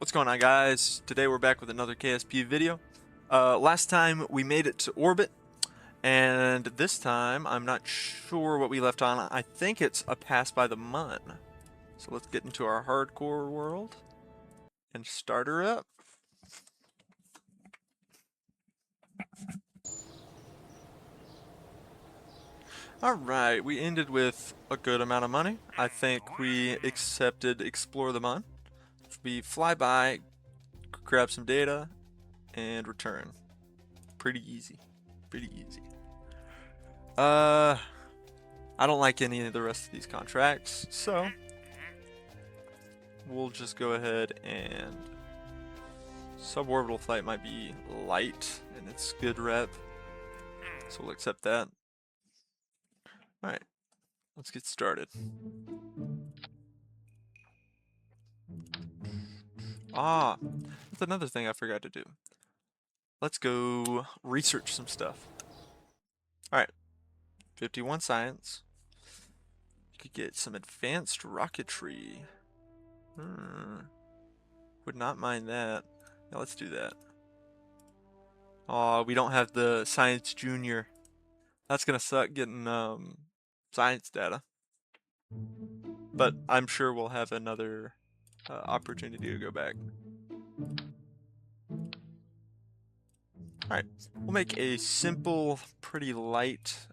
What's going on, guys? Today we're back with another KSP video. Last time we made it to orbit, and this time I'm not sure what we left on. I think it's a pass by the Mun. So let's get into our hardcore world and start her up. Alright, we ended with a good amount of money. I think we accepted Explore the Mun. We fly by, grab some data, and return. Pretty easy. Pretty easy. I don't like any of the rest of these contracts, so we'll just go ahead and suborbital flight might be light and it's good rep, so we'll accept that. Alright, let's get started. That's another thing I forgot to do. Let's go research some stuff. Alright, 51 science. You could get some advanced rocketry. Would not mind that. Yeah, let's do that. Oh, we don't have the science junior. That's gonna suck getting science data. But I'm sure we'll have another opportunity to go back. Alright, we'll make a simple, pretty light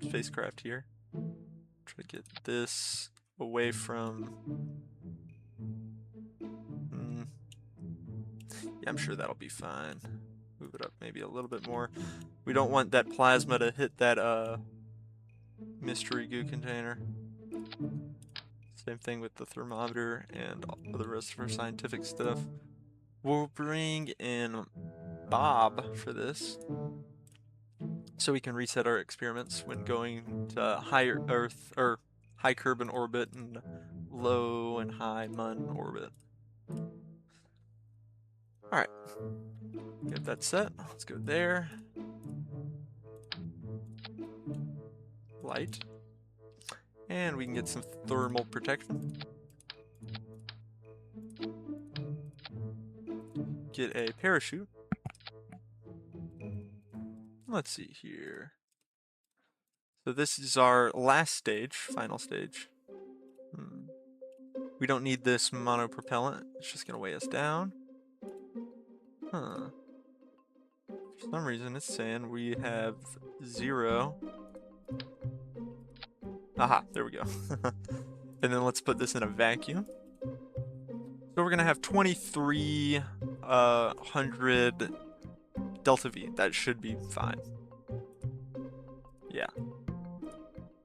spacecraft here. Try to get this away from... Yeah, I'm sure that'll be fine. Move it up maybe a little bit more. We don't want that plasma to hit that mystery goo container. Same thing with the thermometer and all the rest of our scientific stuff. We'll bring in Bob for this, so we can reset our experiments when going to higher Earth or high Kerbin orbit and low and high Mun orbit. Alright, get that set. Let's go there. Light. And we can get some thermal protection. Get a parachute. Let's see here. So this is our last stage, final stage. We don't need this monopropellant. It's just gonna weigh us down. For some reason it's saying we have 0. Aha, there we go. And then let's put this in a vacuum. So we're gonna have 2300 delta V. That should be fine. Yeah.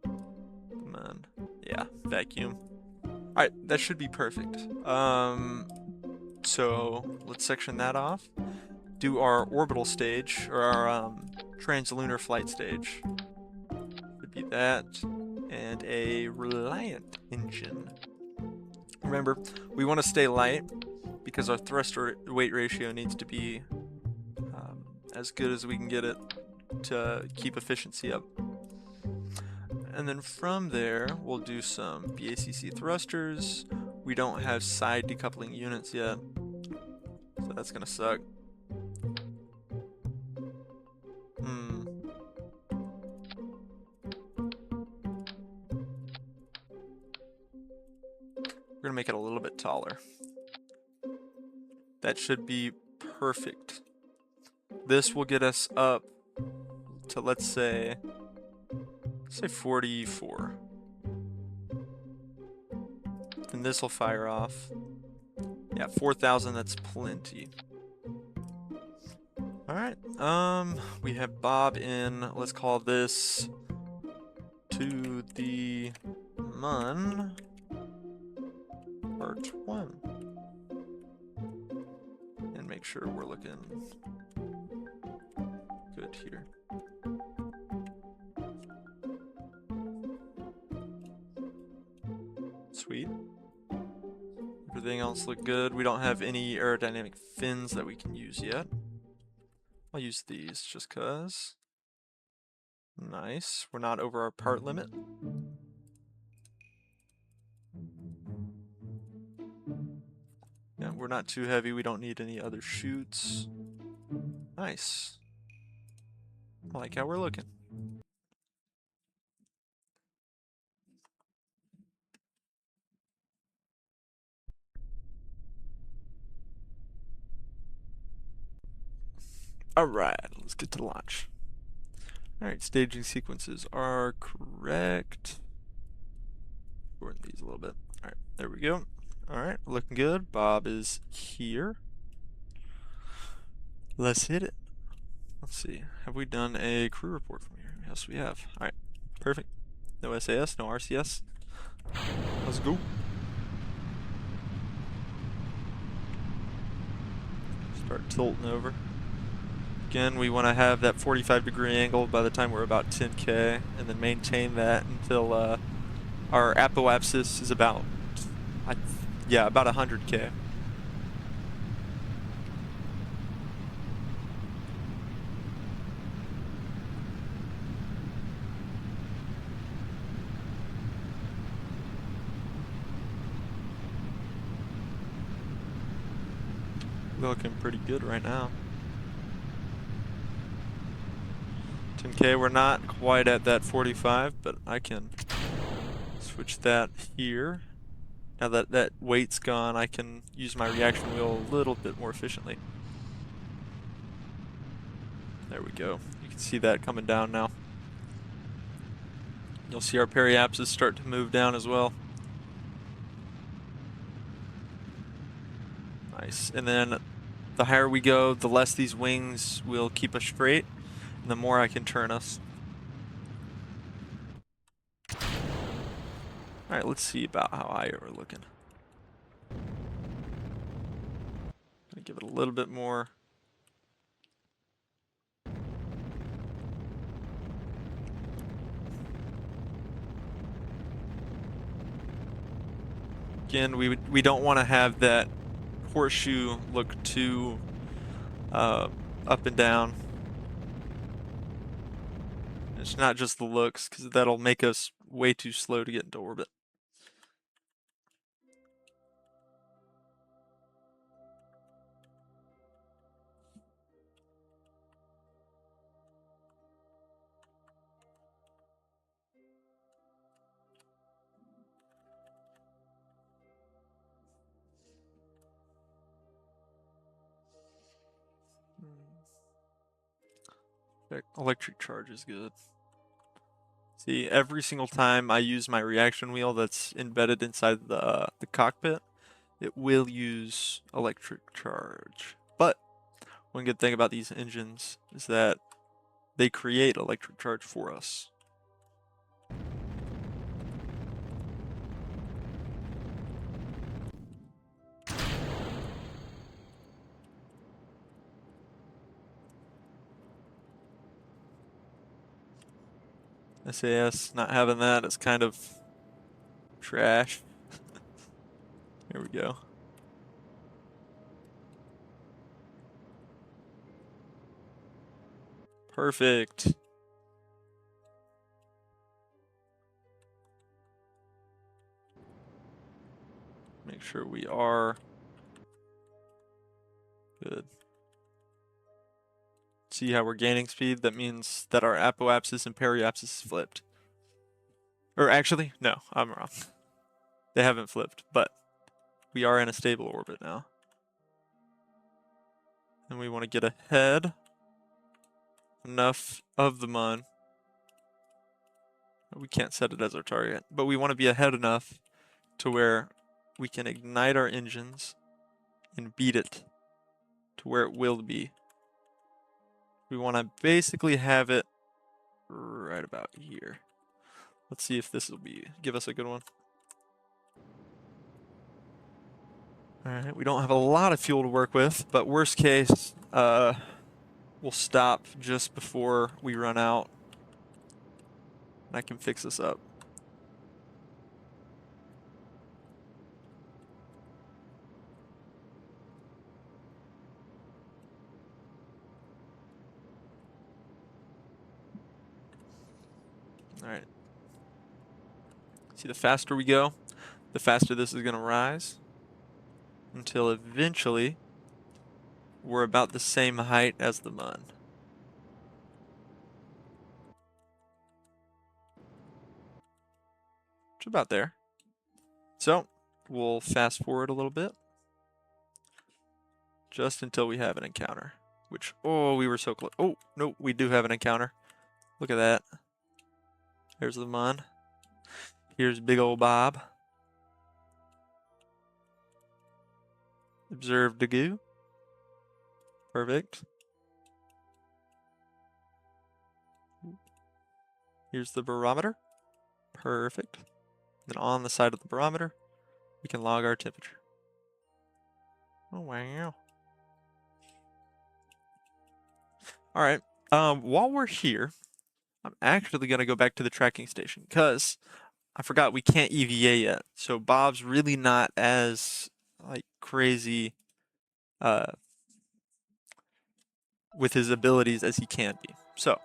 Come on. Yeah, vacuum. Alright, that should be perfect. So let's section that off. Do our orbital stage, or our translunar flight stage. Would be that, and a Reliant engine. Remember, we want to stay light because our thrust weight ratio needs to be as good as we can get it to keep efficiency up. And then from there, we'll do some BACC thrusters. We don't have side decoupling units yet, so that's gonna suck. We're gonna make it a little bit taller. That should be perfect. This will get us up to, let's say 44. Then this will fire off. Yeah, 4,000, that's plenty. Alright, we have Bob in, let's call this to the Mun Part 1. And make sure we're looking good here. Sweet. Everything else look good. We don't have any aerodynamic fins that we can use yet. I'll use these just cause. Nice. We're not over our part limit. Yeah, we're not too heavy. We don't need any other chutes. Nice. I like how we're looking. Alright, let's get to launch. Alright, staging sequences are correct. Shorten these a little bit. Alright, there we go. Alright, looking good. Bob is here. Let's hit it. Let's see. Have we done a crew report from here? Yes, we have. Alright, perfect. No SAS, no RCS. Let's go. Start tilting over. Again, we want to have that 45-degree angle by the time we're about 10K, and then maintain that until our apoapsis is about, about 100K. Looking pretty good right now. 10K, we're not quite at that 45, but I can switch that here. Now that that weight's gone, I can use my reaction wheel a little bit more efficiently. There we go. You can see that coming down now. You'll see our periapsis start to move down as well. Nice. And then the higher we go, the less these wings will keep us straight, and the more I can turn us. Alright, let's see about how high we're looking. Gonna give it a little bit more. Again, we don't want to have that horseshoe look too up and down. It's not just the looks, because that'll make us way too slow to get into orbit. Electric charge is good. See, every single time I use my reaction wheel that's embedded inside the cockpit, it will use electric charge. But one good thing about these engines is that they create electric charge for us. SAS, not having that is kind of trash. Here we go. Perfect. Make sure we are good. See how we're gaining speed? That means that our apoapsis and periapsis is flipped. Or actually, no, I'm wrong. They haven't flipped, but we are in a stable orbit now. And we want to get ahead enough of the mun. We can't set it as our target, but we want to be ahead enough to where we can ignite our engines and beat it to where it will be. We want to basically have it right about here. Let's see if this will give us a good one. Alright, we don't have a lot of fuel to work with, but worst case, we'll stop just before we run out. And I can fix this up. Alright. See, the faster we go, the faster this is going to rise. until eventually we're about the same height as the mun. It's about there. So we'll fast forward a little bit. Just until we have an encounter. Which, oh, we were so close. Oh, no, we do have an encounter. Look at that. There's the mun. Here's big old Bob. Observe the goo. Perfect. Here's the barometer. Perfect. Then on the side of the barometer, we can log our temperature. Oh, wow. All right. While we're here, I'm actually going to go back to the tracking station because I forgot we can't EVA yet. So Bob's really not as like crazy with his abilities as he can be. So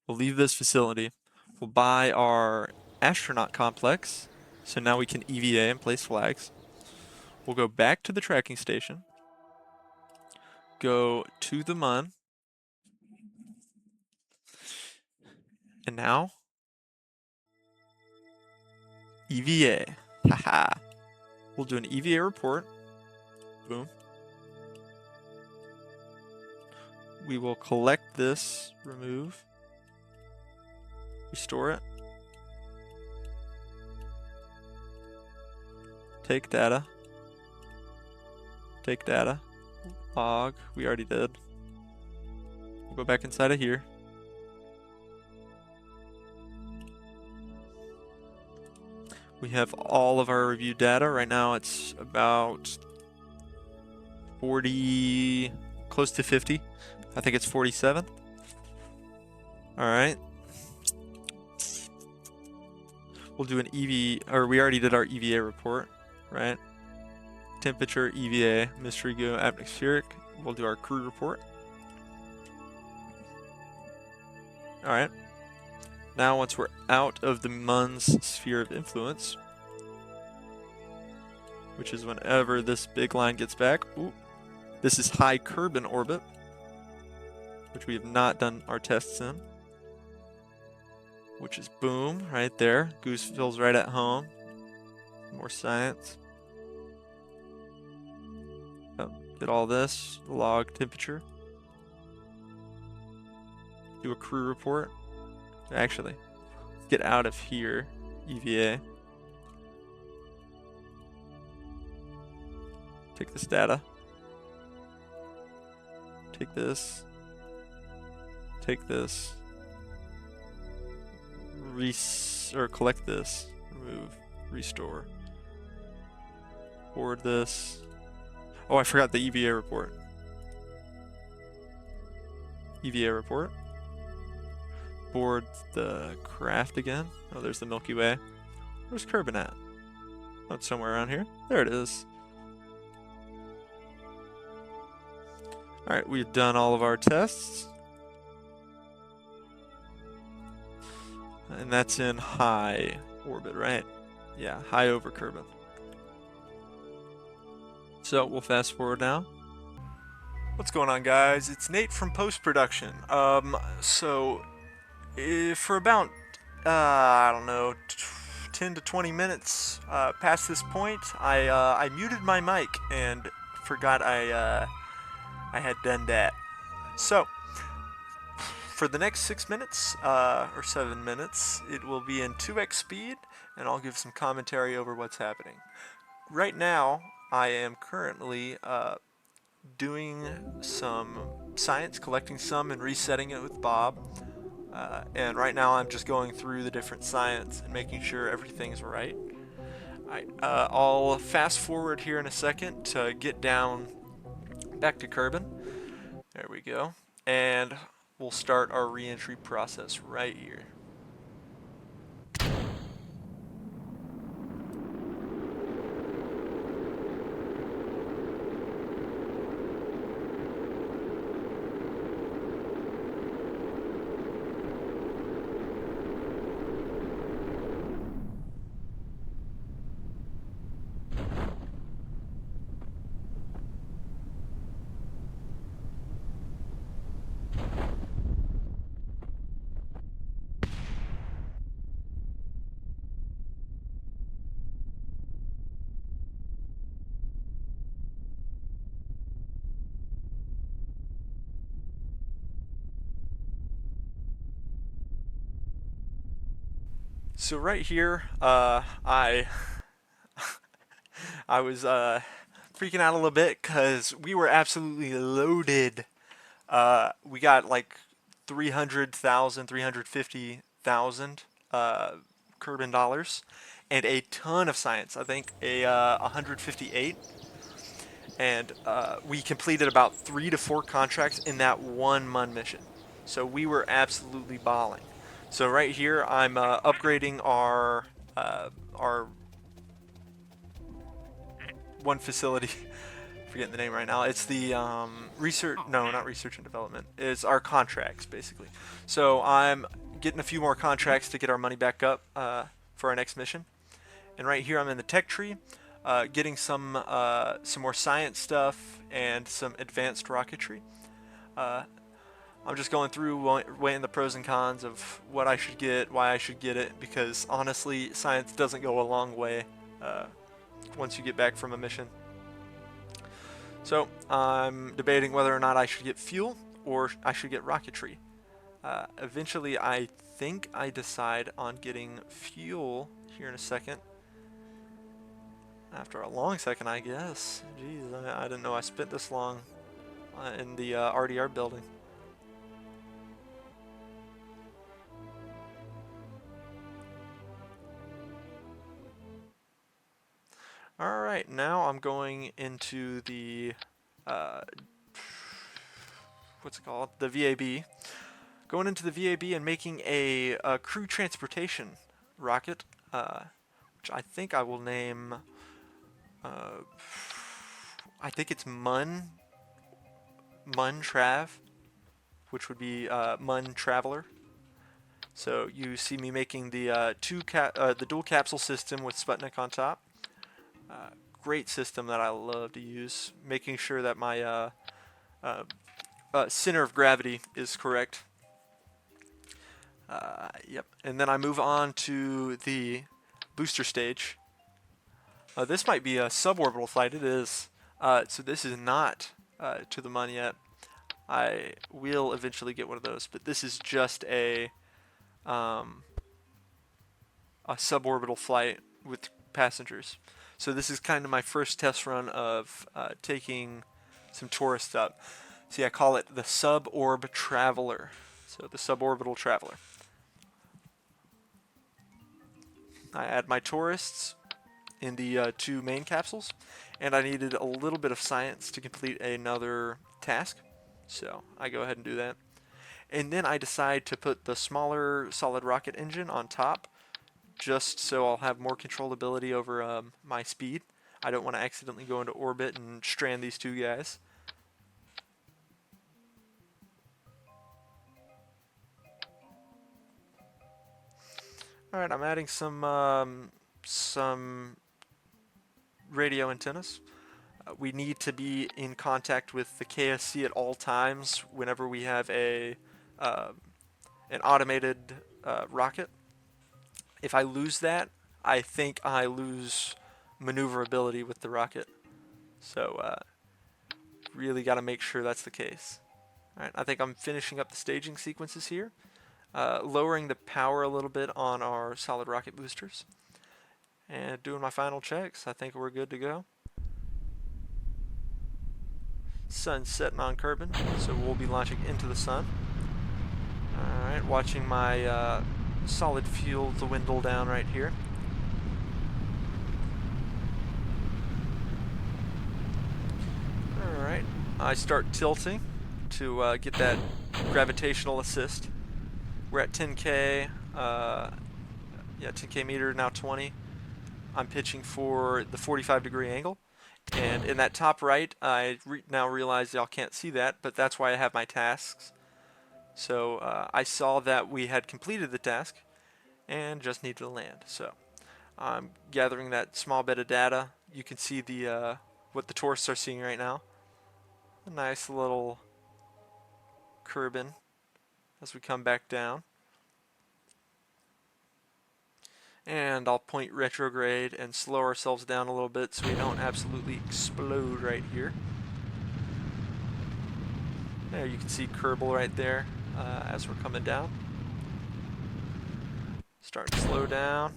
we'll leave this facility. We'll buy our astronaut complex. So now we can EVA and place flags. We'll go back to the tracking station. Go to the mun. And now EVA. Haha. We'll do an EVA report. Boom. We will collect this, remove, restore it, take data, log, we already did. We'll go back inside of here. We have all of our review data. Right now it's about 40, close to 50. I think it's 47. All right. We'll do an or we already did our EVA report, right? Temperature, EVA, mystery goo, atmospheric. We'll do our crew report. All right. Now, once we're out of the mun's sphere of influence, which is whenever this big line gets back. Ooh, this is high Kerbin orbit, which we have not done our tests in. Which is boom, right there. Goose feels right at home. More science. Oh, did all this. Log temperature. Do a crew report. Actually, let's get out of here. EVA. Take this data. Take this. Take this. Or collect this. Remove. Restore. Forward this. Oh, I forgot the EVA report. EVA report. Board the craft again. Oh, there's the Milky Way. Where's Kerbin at? Oh, it's somewhere around here. There it is. Alright, we've done all of our tests. And that's in high orbit, right? Yeah, high over Kerbin. So we'll fast forward now. What's going on, guys? It's Nate from post-production. For about, I don't know, 10 to 20 minutes past this point, I muted my mic and forgot I had done that. So, for the next 6 minutes, or 7 minutes, it will be in 2x speed, and I'll give some commentary over what's happening. Right now, I am currently doing some science, collecting some and resetting it with Bob. And right now I'm just going through the different science and making sure everything's right. I'll fast forward here in a second to get down back to Kerbin. There we go. And we'll start our re-entry process right here. So right here, I was freaking out a little bit because we were absolutely loaded. We got like 300,000, 350,000 Kerbin dollars, and a ton of science. I think a 158, and we completed about 3 to 4 contracts in that one Mun mission. So we were absolutely balling. So right here, I'm upgrading our one facility. Forgetting the name right now. It's the research. No, not research and development. It's our contracts basically. So I'm getting a few more contracts to get our money back up for our next mission. And right here, I'm in the tech tree, getting some more science stuff and some advanced rocketry. Uh, I'm just going through weighing the pros and cons of what I should get, why I should get it, because honestly, science doesn't go a long way once you get back from a mission. So I'm debating whether or not I should get fuel or I should get rocketry. Eventually, I think I decide on getting fuel here in a second. After a long second, I guess. Jeez, I didn't know I spent this long in the RDR building. Alright, now I'm going into the, what's it called? The VAB. Going into the VAB and making a crew transportation rocket, which I think I will name, I think it's Mun Trav, which would be Mun Traveler. So you see me making the the dual capsule system with Sputnik on top. Great system that I love to use, making sure that my center of gravity is correct. Yep, and then I move on to the booster stage. This might be a suborbital flight. It is. So this is not to the Mun yet. I will eventually get one of those, but this is just a suborbital flight with passengers. So this is kind of my first test run of taking some tourists up. See, I call it the suborb traveler. So the suborbital traveler. I add my tourists in the 2 main capsules, and I needed a little bit of science to complete another task. So I go ahead and do that. And then I decide to put the smaller solid rocket engine on top, just so I'll have more controllability over my speed. I don't want to accidentally go into orbit and strand these 2 guys. Alright, I'm adding some radio antennas. We need to be in contact with the KSC at all times whenever we have an automated rocket. If I lose that, I think I lose maneuverability with the rocket. So really got to make sure that's the case. All right, I think I'm finishing up the staging sequences here, lowering the power a little bit on our solid rocket boosters, and doing my final checks. I think we're good to go. Sun's setting on Kerbin, so we'll be launching into the sun. Alright, watching my solid fuel dwindle down right here. Alright, I start tilting to get that gravitational assist. We're at 10K, yeah, 10K meter, now 20. I'm pitching for the 45-degree angle. And in that top right, I now realize y'all can't see that, but that's why I have my tasks. So I saw that we had completed the task and just need to land. So I'm gathering that small bit of data. You can see the what the tourists are seeing right now. A nice little Kerbin as we come back down. And I'll point retrograde and slow ourselves down a little bit so we don't absolutely explode right here. There you can see Kerbal right there as we're coming down. Let's Starting to slow down.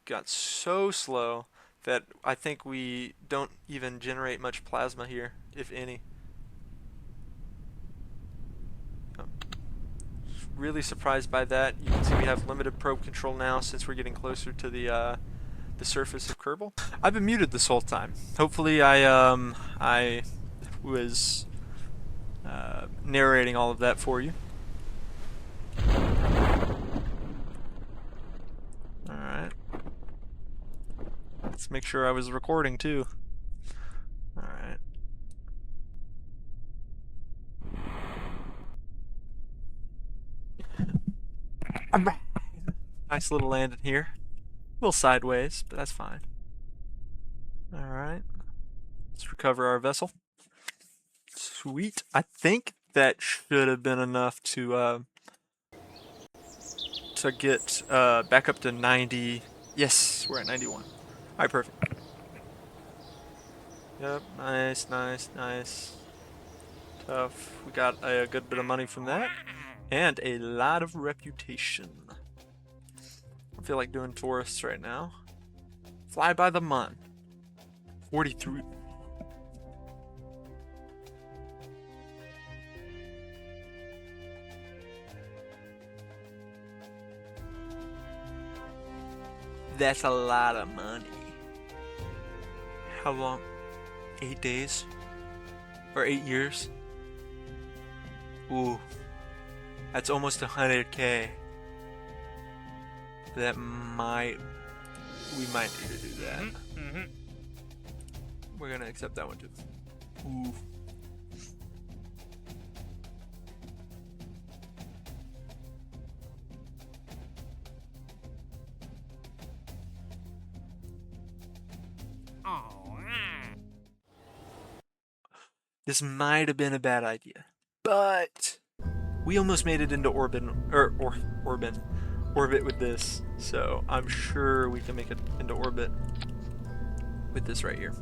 Got so slow that I think we don't even generate much plasma here, if any. Really surprised by that. You can see we have limited probe control now since we're getting closer to the surface of Kerbal. I've been muted this whole time. Hopefully I was narrating all of that for you. Alright. Let's make sure I was recording too. Alright. Nice little landing here. A little sideways, but that's fine. Alright. Let's recover our vessel. Sweet. I think that should have been enough to get back up to 90. Yes, we're at 91. Alright, perfect. Yep, nice, nice, nice. Tough. We got a good bit of money from that. And a lot of reputation. I feel like doing tourists right now. Fly by the month. 43. That's a lot of money. How long? 8 days? Or 8 years? Ooh. That's almost 100K. That might... We might need to do that. We're gonna accept that one too. Ooh. This might have been a bad idea, but we almost made it into orbit with this, so I'm sure we can make it into orbit with this right here.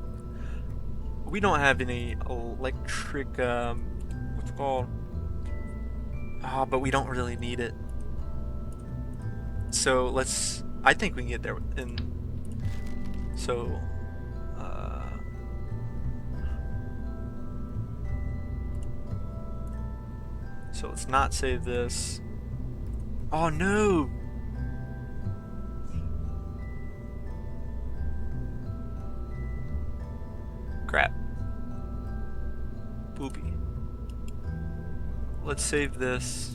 We don't have any electric, what's it called? But we don't really need it. So I think we can get there so, so let's not save this. Oh no! Crap. Booby. Let's save this.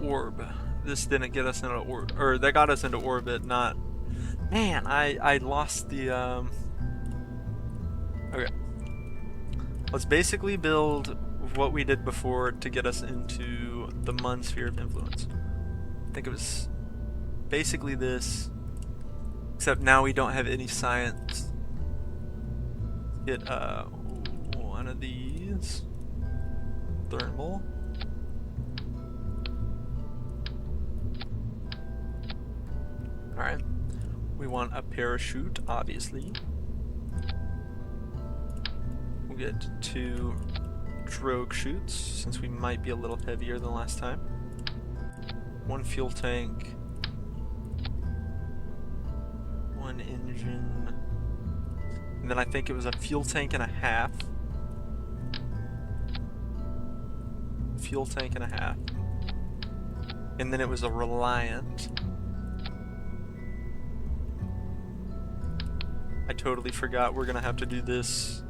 Orb. This didn't get us into orbit, or that got us into orbit, not... Man, I lost the, Okay. Let's basically build what we did before to get us into the Mun sphere of influence. I think it was basically this, except now we don't have any science. Get one of these. Thermal. Alright. We want a parachute, obviously. We'll get 2 drogue chutes, since we might be a little heavier than last time. 1 fuel tank. 1 engine. And then I think it was a fuel tank and a half. Fuel tank and a half. And then it was a Reliant. I totally forgot we're gonna have to do this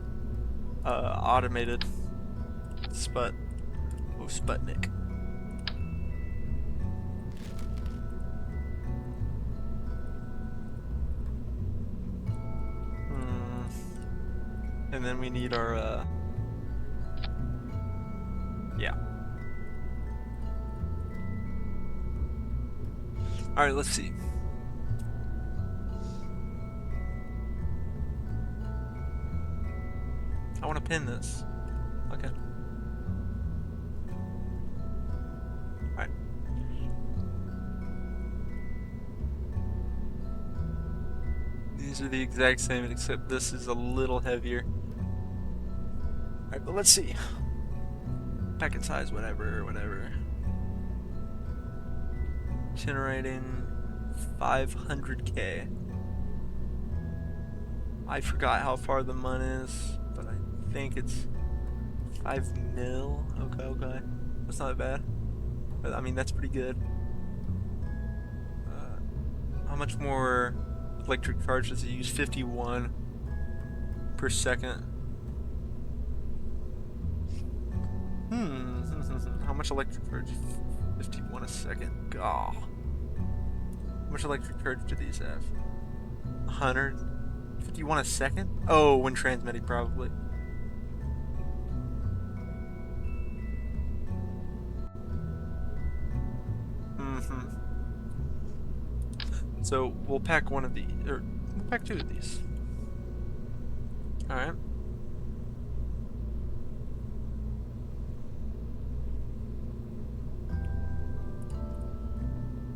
automated Sputnik. And then we need our yeah. Alright, let's see. I want to pin this. Okay. Alright. These are the exact same, except this is a little heavier. Alright, but let's see. Packet size, whatever. Generating 500K. I forgot how far the mun is, but I think it's 5 mil. Okay. That's not bad. But, I mean, that's pretty good. How much more electric charge does it use? 51 per second. How much electric charge? 51 a second. Gah. How much electric charge do these have? 100? 51 a second? Oh, when transmitting, probably. So we'll pack one of these, or we'll pack 2 of these. Alright.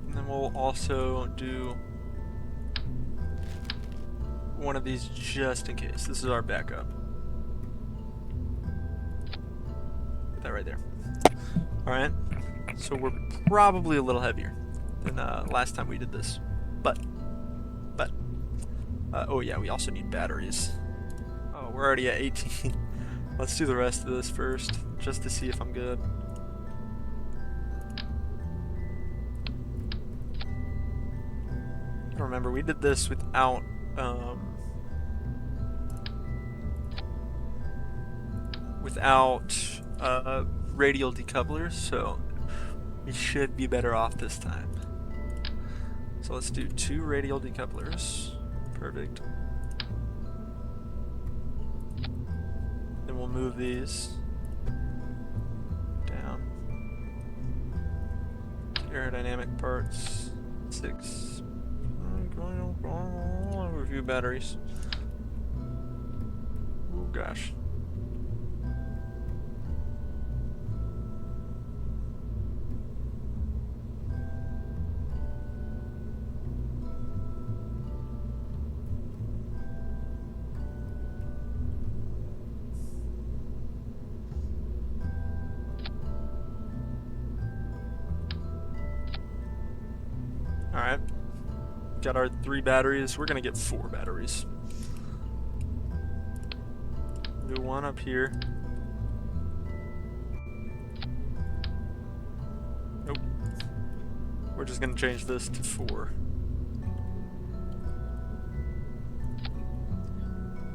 And then we'll also do one of these just in case. This is our backup. Put that right there. Alright. So we're probably a little heavier than last time we did this. But oh yeah, we also need batteries. Oh, we're already at 18. Let's do the rest of this first, just to see if I'm good. Remember, we did this without radial decouplers, so we should be better off this time. So let's do 2 radial decouplers. Perfect. Then we'll move these down. Aerodynamic parts, 6. Review batteries. Oh gosh. Alright. Got our 3 batteries. We're gonna get 4 batteries. Do 1 up here. Nope. We're just gonna change this to 4.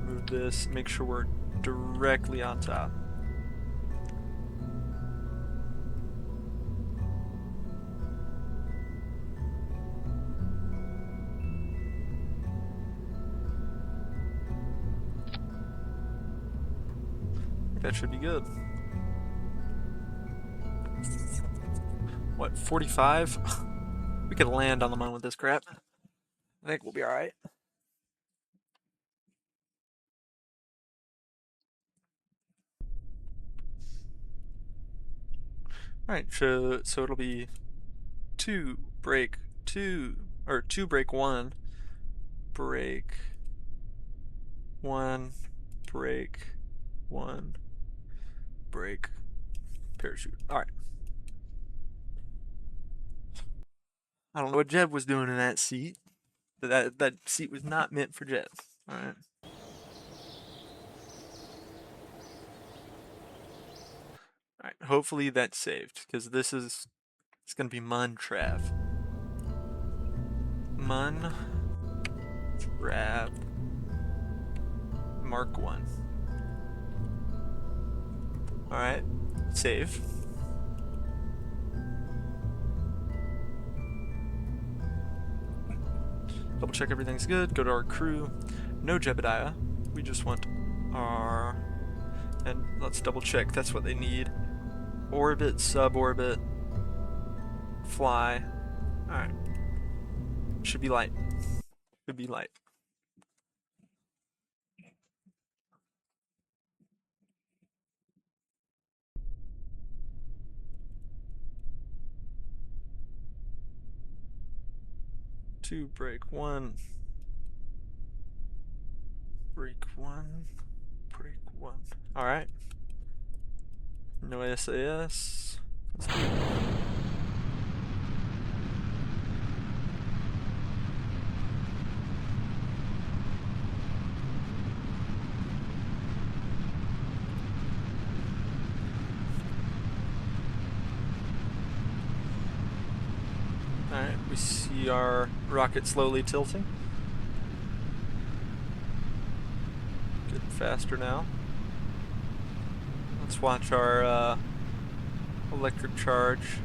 Move this, make sure we're directly on top. That should be good. What, 45? We could land on the moon with this crap. I think we'll be alright. Alright, so it'll be 2 break 2, or 2 break 1, break 1, break 1, break, parachute. Alright. I don't know what Jeb was doing in that seat. That seat was not meant for Jeb. Alright. Alright, hopefully that's saved, because it's gonna be Mun Trav. Mun Trav Mark 1. Alright, save. Double check everything's good, go to our crew. No Jebediah. We just want our... And let's double check, that's what they need. Orbit, suborbit, fly. Alright. Should be light. Should be light. Two, break 1. Break 1. Break 1. Alright. No SAS. Let's do it. See our rocket slowly tilting. Getting faster now. Let's watch our electric charge.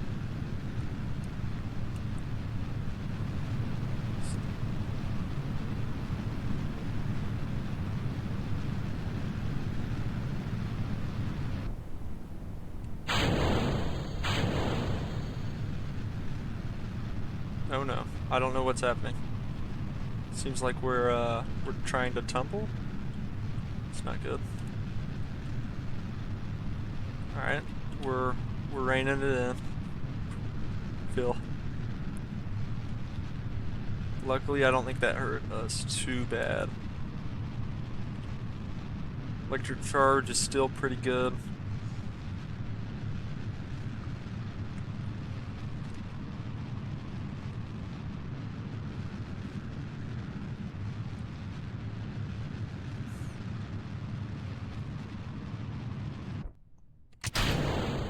Oh no, I don't know what's happening. Seems like we're trying to tumble. It's not good. All right, we're reining it in. Phil. Luckily, I don't think that hurt us too bad. Electric charge is still pretty good.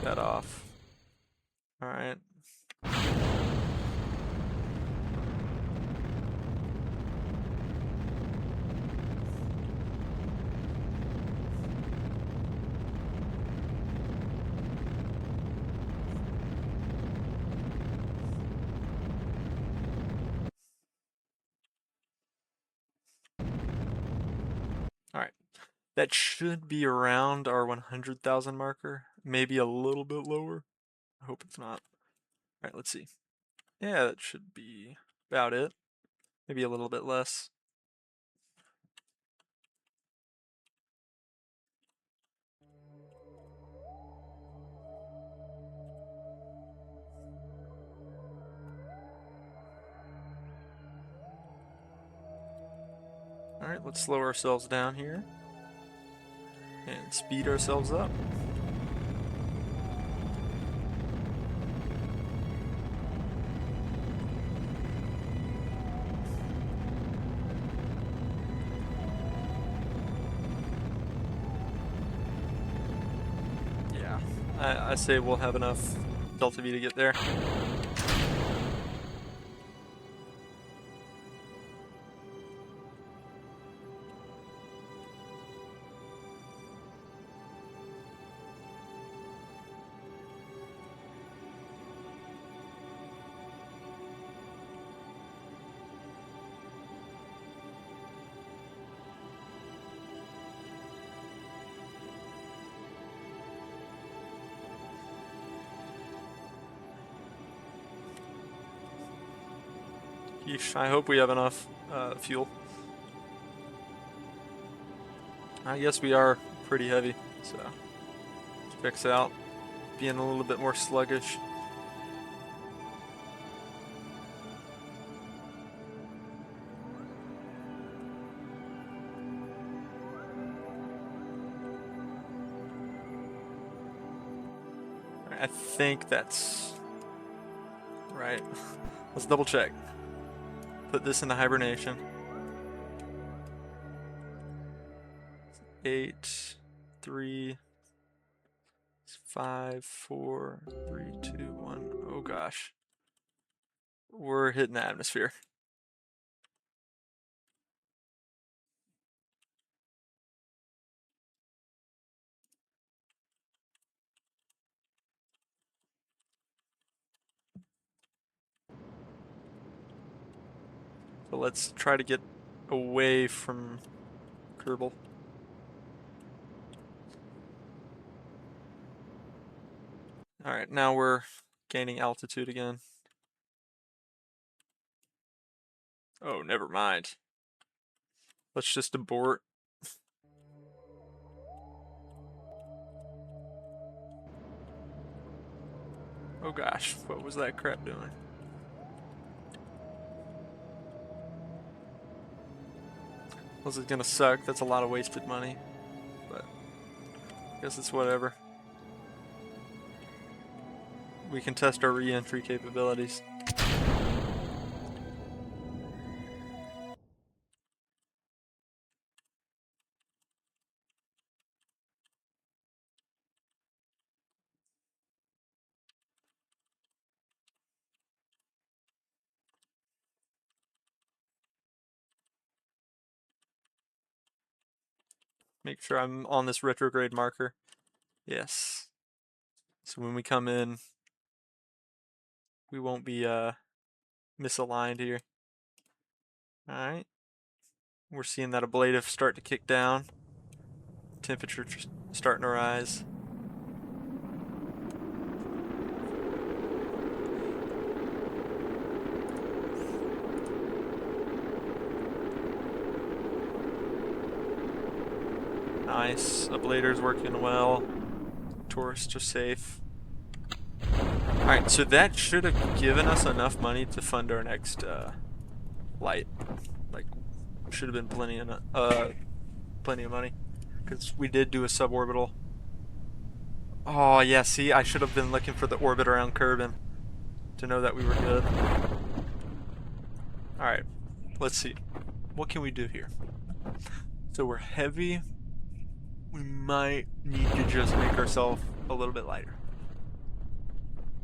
That off. All right. All right. That should be around our 100,000 marker. Maybe a little bit lower. I hope it's not. All right, let's see. Yeah, that should be about it. Maybe a little bit less. All right, let's slow ourselves down here and speed ourselves up. Yeah, I say we'll have enough Delta V to get there. Yeesh, I hope we have enough fuel. I guess we are pretty heavy, so fix out being a little bit more sluggish. I think that's right. Let's double check. Put this into hibernation. 8, 3, 5, 4, 3, 2, 1. Oh gosh. We're hitting the atmosphere. So let's try to get away from Kerbal. Alright, now we're gaining altitude again. Oh, never mind. Let's just abort. Oh gosh, what was that crap doing? This is gonna suck. That's a lot of wasted money. But I guess it's whatever. We can test our re-entry capabilities. Make sure I'm on this retrograde marker. Yes. So when we come in, we won't be misaligned here. Alright. We're seeing that ablative start to kick down. Temperature starting to rise. Nice. Ablator's working well. Tourists are safe. Alright, so that should have given us enough money to fund our next flight. Like, should have been plenty of money. Because we did do a suborbital. Oh, yeah, see, I should have been looking for the orbit around Kerbin to know that we were good. Alright, let's see. What can we do here? So we're heavy. We might need to just make ourselves a little bit lighter.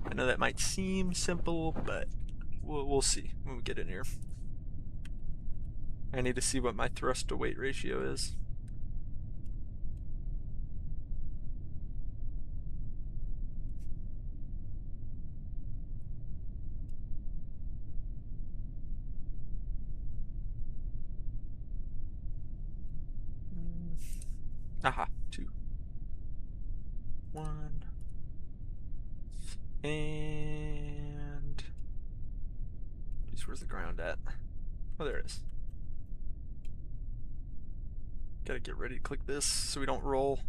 I know that might seem simple, but we'll see when we get in here. I need to see what my thrust to weight ratio is. Aha, 2, 1, and geez, where's the ground at? Oh, there it is. Gotta get ready to click this so we don't roll.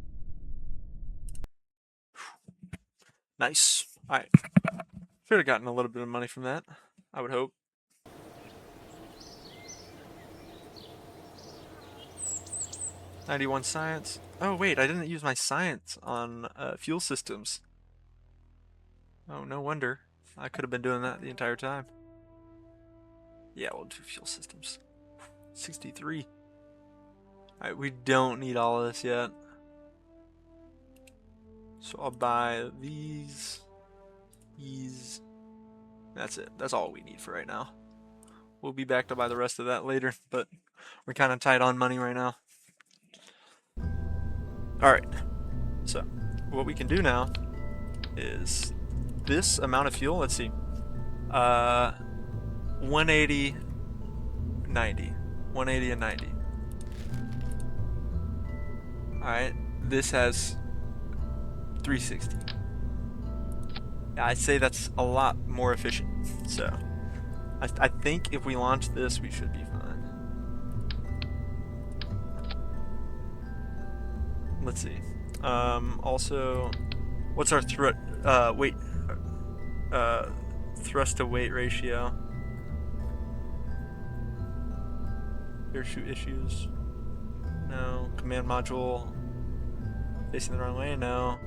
Nice. Alright. Should have gotten a little bit of money from that, I would hope. $91 science. Oh wait, I didn't use my science on fuel systems. Oh, no wonder. I could have been doing that the entire time. Yeah, we'll do fuel systems. 63. Alright, we don't need all of this yet. So I'll buy these. That's it. That's all we need for right now. We'll be back to buy the rest of that later, but we're kind of tight on money right now. Alright, so what we can do now is this amount of fuel, let's see, 180, 90, 180 and 90. Alright, this has 360. Yeah, I'd say that's a lot more efficient, so I think if we launch this, we should be fine. Let's see. Also, what's our thrust to weight ratio? Parachute issues? No. Command module facing the wrong way? No.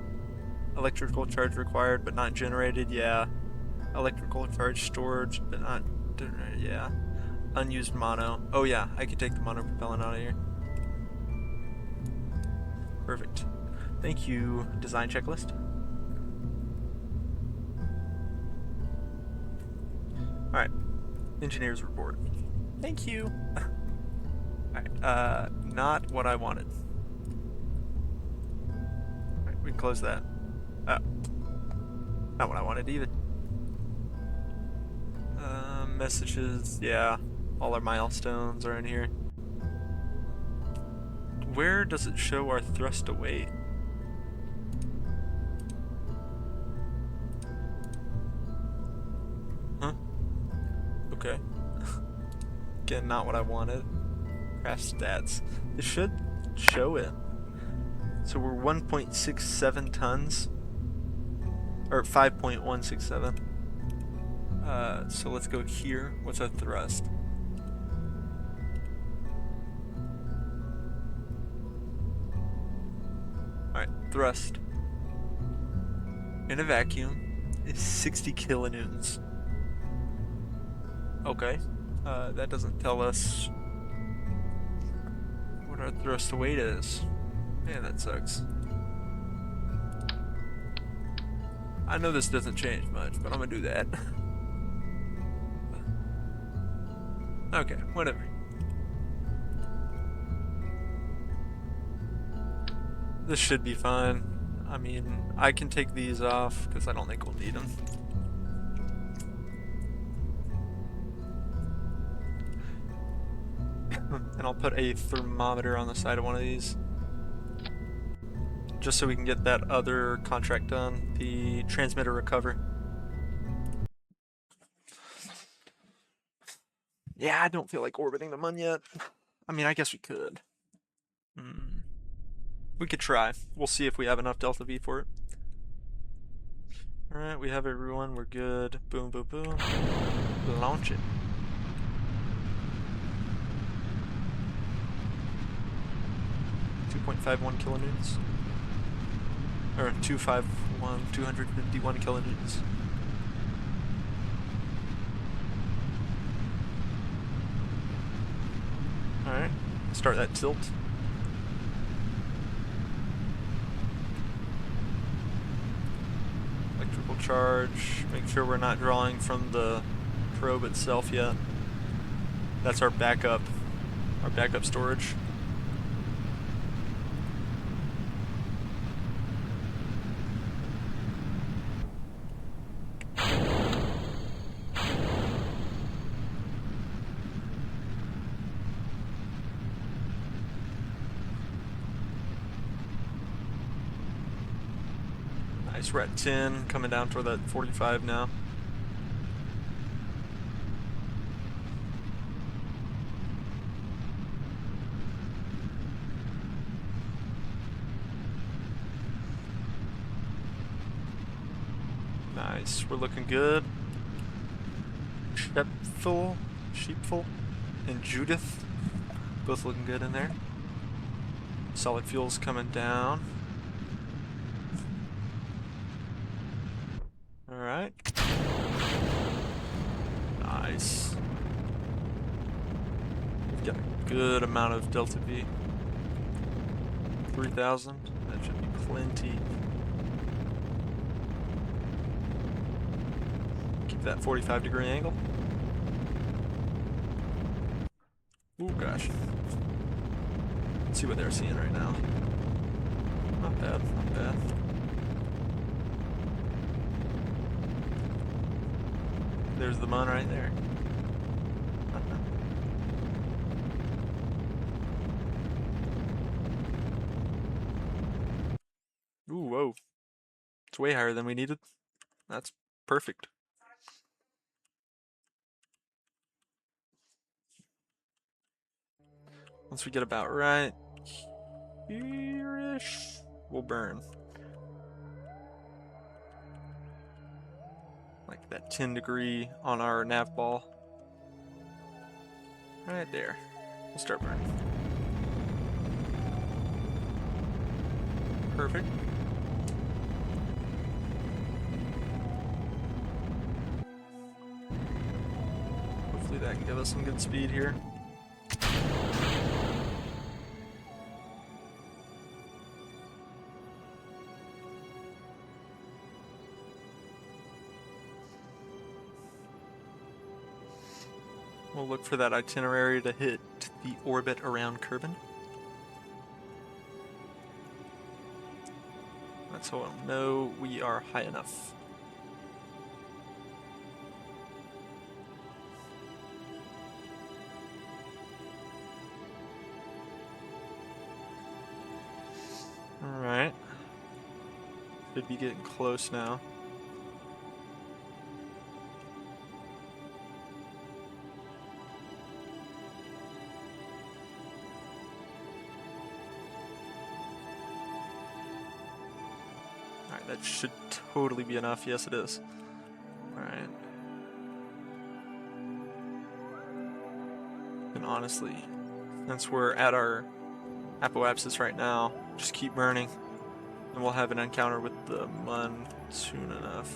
Electrical charge required but not generated? Yeah. Electrical charge storage but not generated? Yeah. Unused mono. Oh yeah, I could take the mono propellant out of here. Perfect. Thank you, design checklist. Alright. Engineer's report. Thank you. Alright, not what I wanted. Alright, we can close that. Oh. Not what I wanted either. Messages, yeah. All our milestones are in here. Where does it show our thrust to weight? Huh? Okay. Again, not what I wanted. Crash stats. It should show it. So we're 1.67 tons. Or 5.167. So let's go here. What's our thrust? Alright, thrust in a vacuum is 60 kilonewtons. Okay, that doesn't tell us what our thrust to weight is. Man, that sucks. I know this doesn't change much, but I'm gonna do that. Okay, whatever. This should be fine. I mean, I can take these off because I don't think we'll need them. And I'll put a thermometer on the side of one of these. Just so we can get that other contract done, the transmitter recovery. Yeah, I don't feel like orbiting the Mun yet. I mean, I guess we could. We could try. We'll see if we have enough Delta V for it. Alright, we have everyone. We're good. Boom, boom, boom. Launch it. .51 kilonewtons. Or 251 kilonewtons. Alright, start that tilt. Electrical charge. Make sure we're not drawing from the probe itself yet. That's our backup storage. Nice, we're at 10, coming down toward that 45 now. Nice, we're looking good. Sheepful, and Judith, both looking good in there. Solid fuel's coming down. Alright. Nice. We've got a good amount of Delta V. 3,000. That should be plenty. Keep that 45-degree angle. Ooh, gosh. Let's see what they're seeing right now. Not bad, not bad. There's the Mun right there. Ooh, whoa. It's way higher than we needed. That's perfect. Once we get about right here-ish, we'll burn. Like that 10-degree on our nav ball. Right there. We'll start burning. Perfect. Hopefully that can give us some good speed here. We'll look for that itinerary to hit the orbit around Kerbin. That's how I'll know we are high enough. Alright. Should be getting close now. That should totally be enough. Yes, it is. Alright. And honestly, since we're at our apoapsis right now, just keep burning. And we'll have an encounter with the Mun soon enough.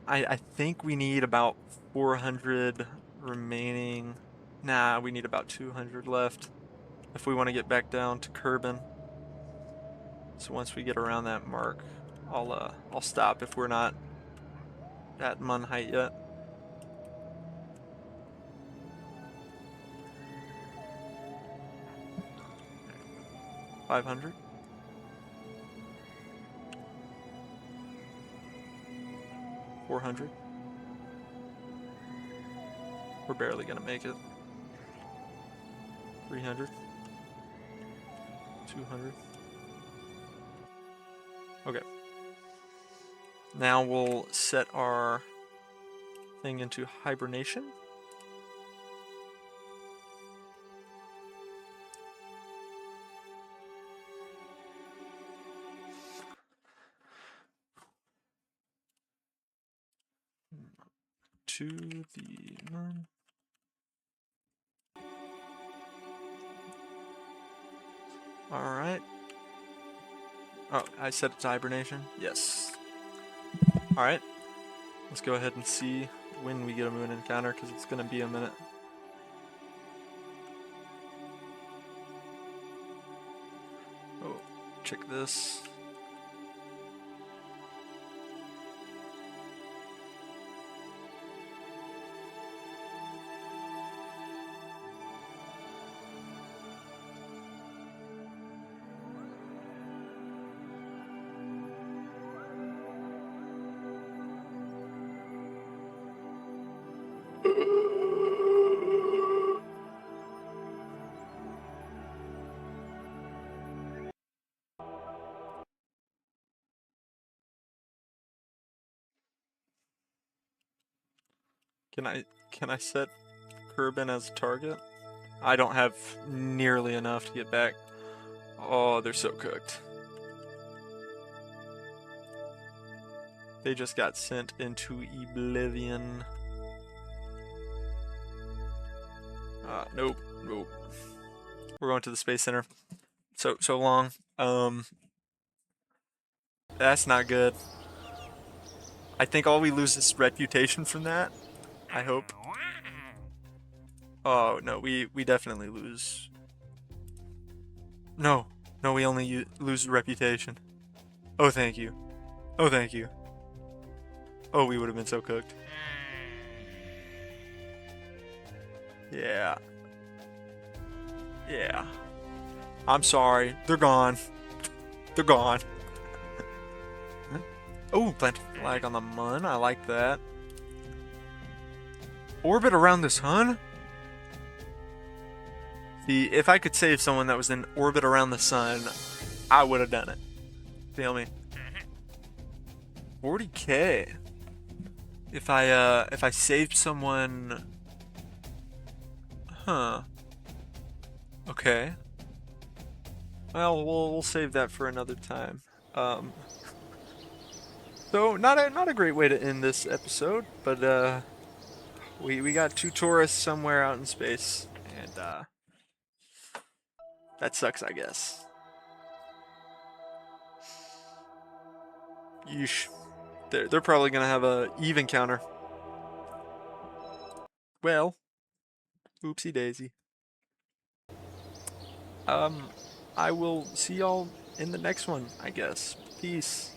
I think we need about 400 remaining. Nah, we need about 200 left if we want to get back down to Kerbin. So once we get around that mark, I'll stop if we're not at Mun height yet. 500. $400. We're barely gonna make it. 300. 200. Okay. Now we'll set our thing into hibernation. To the moon. Alright. Oh, I set it to hibernation? Yes. Alright. Let's go ahead and see when we get a moon encounter, because it's going to be a minute. Oh, check this. Can I set Kerbin as a target? I don't have nearly enough to get back. Oh, they're so cooked. They just got sent into oblivion. Nope. We're going to the Space Center. So long. That's not good. I think all we lose is reputation from that. I hope. Oh, no, we definitely lose. No, we only lose reputation. Oh, thank you. Oh, thank you. Oh, we would have been so cooked. Yeah. I'm sorry. They're gone. They're gone. Oh, plant a flag on the mun. I like that. Orbit around the sun? See, if I could save someone that was in orbit around the sun, I would have done it. Feel me? 40K. If I saved someone... Huh. Okay. Well, we'll save that for another time. So not a great way to end this episode, but we got 2 tourists somewhere out in space, and that sucks, I guess. Yeesh. They're probably gonna have a Eve encounter. Well, oopsie daisy. I will see y'all in the next one, I guess. Peace.